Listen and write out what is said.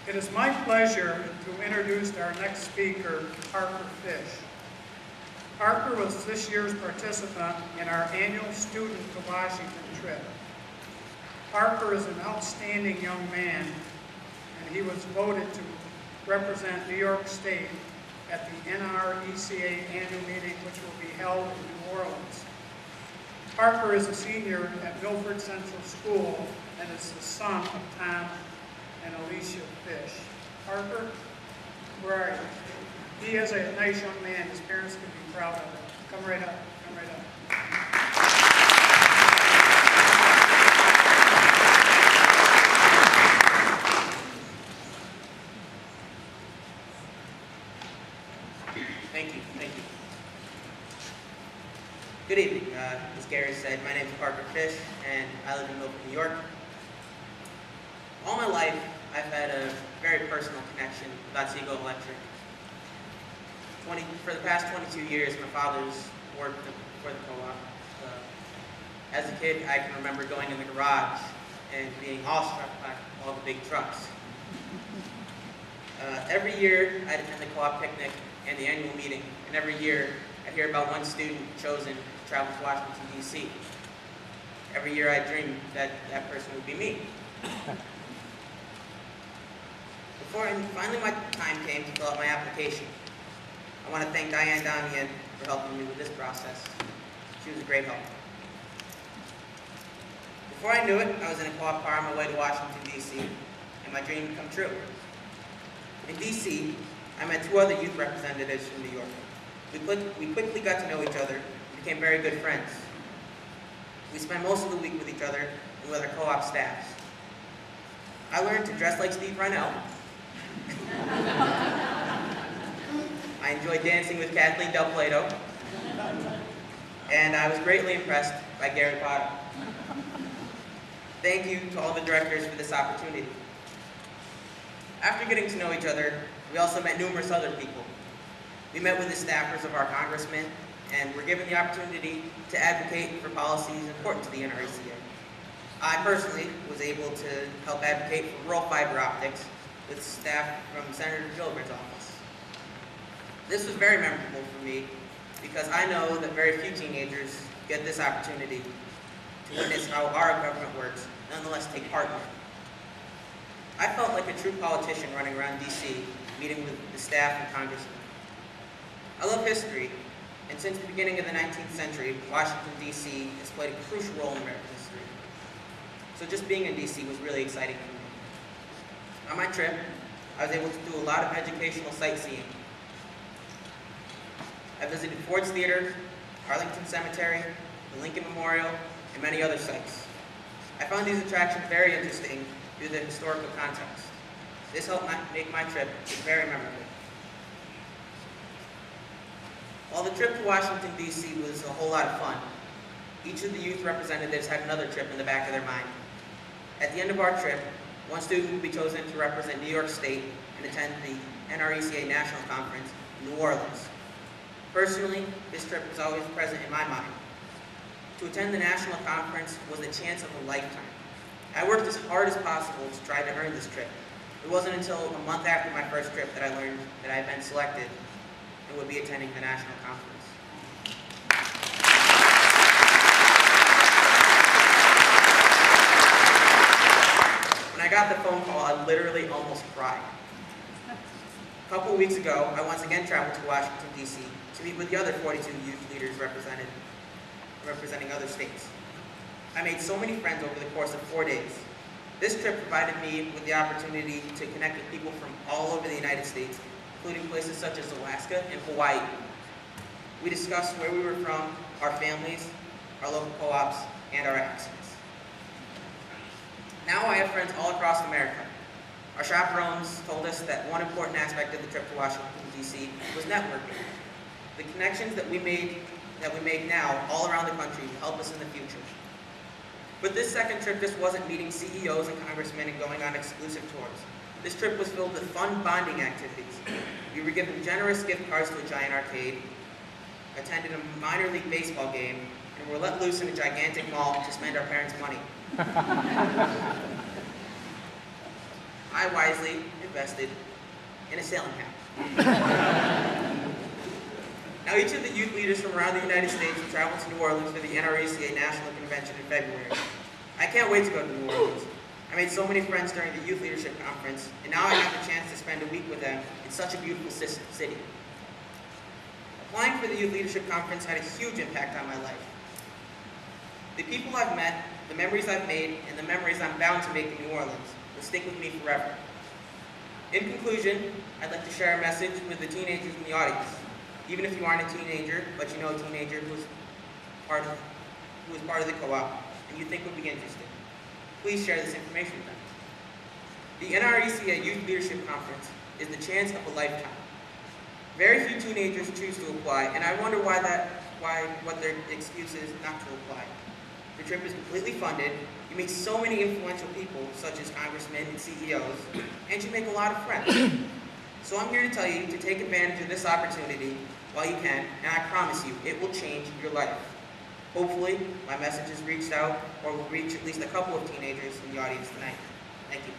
It is my pleasure to introduce our next speaker, Parker Fish. Parker was this year's participant in our annual Student to Washington trip. Parker is an outstanding young man, and he was voted to represent New York State at the NRECA annual meeting, which will be held in New Orleans. Parker is a senior at Milford Central School and is the son of Tom and Alicia Fish. Parker, where are you? He is a nice young man. His parents can be proud of him. Come right up. Come right up. Thank you. Good evening. As Gary said, my name is Parker Fish, and I live in Milford, New York. All my life, I've had a very personal connection with Otsego Electric. For the past 22 years, my father's worked for the co-op. As a kid, I can remember going in the garage and being awestruck by all the big trucks. Every year, I'd attend the co-op picnic and the annual meeting, and every year, I'd hear about one student chosen to travel to Washington, D.C. Every year, I dreamed that that person would be me. Finally my time came to fill out my application, I want to thank Diane Damian for helping me with this process. She was a great help. Before I knew it, I was in a co-op car on my way to Washington, D.C., and my dream had come true. In D.C., I met two other youth representatives from New York. We quickly got to know each other and became very good friends. We spent most of the week with each other and with our co-op staffs. I learned to dress like Steve Rennell. I enjoyed dancing with Kathleen Del Plato. And I was greatly impressed by Gary Potter. Thank you to all the directors for this opportunity. After getting to know each other, we also met numerous other people. We met with the staffers of our congressmen and were given the opportunity to advocate for policies important to the NRECA. I personally was able to help advocate for rural fiber optics with staff from Senator Gilbert's office. This was very memorable for me because I know that very few teenagers get this opportunity to witness how our government works, nonetheless take part in it. I felt like a true politician running around D.C., meeting with the staff and congressmen. I love history, and since the beginning of the 19th century, Washington, D.C. has played a crucial role in American history. So just being in D.C. was really exciting for me. On my trip, I was able to do a lot of educational sightseeing. I visited Ford's Theater, Arlington Cemetery, the Lincoln Memorial, and many other sites. I found these attractions very interesting due to the historical context. This helped make my trip very memorable. While the trip to Washington, D.C. was a whole lot of fun, each of the youth representatives had another trip in the back of their mind. At the end of our trip, one student would be chosen to represent New York State and attend the NRECA National Conference in New Orleans. Personally, this trip was always present in my mind. To attend the national conference was the chance of a lifetime. I worked as hard as possible to try to earn this trip. It wasn't until a month after my first trip that I learned that I had been selected and would be attending the national conference. When I got the phone call, I literally almost cried. A couple of weeks ago, I once again traveled to Washington, D.C. to meet with the other 42 youth leaders representing other states. I made so many friends over the course of 4 days. This trip provided me with the opportunity to connect with people from all over the United States, including places such as Alaska and Hawaii. We discussed where we were from, our families, our local co-ops, and our accents. Now I have friends all across America. Our chaperones told us that one important aspect of the trip to Washington, D.C. was networking. The connections that we make now all around the country will help us in the future. But this second trip just wasn't meeting CEOs and congressmen and going on exclusive tours. This trip was filled with fun bonding activities. We were given generous gift cards to a giant arcade, attended a minor league baseball game, and were let loose in a gigantic mall to spend our parents' money. I wisely invested in a sailing hat. Now, each of the youth leaders from around the United States will travel to New Orleans for the NRECA National Convention in February. I can't wait to go to New Orleans. I made so many friends during the Youth Leadership Conference, and now I have the chance to spend a week with them in such a beautiful city. Applying for the Youth Leadership Conference had a huge impact on my life. The people I've met, the memories I've made, and the memories I'm bound to make in New Orleans will stick with me forever. In conclusion, I'd like to share a message with the teenagers in the audience. Even if you aren't a teenager, but you know a teenager who is part of the co-op, and you think would be interested, please share this information with them. The NRECA Youth Leadership Conference is the chance of a lifetime. Very few teenagers choose to apply, and I wonder what their excuse is not to apply. The trip is completely funded, you meet so many influential people, such as congressmen and CEOs, and you make a lot of friends. So I'm here to tell you to take advantage of this opportunity while you can, and I promise you, it will change your life. Hopefully, my message has reached out, or will reach at least a couple of teenagers in the audience tonight. Thank you.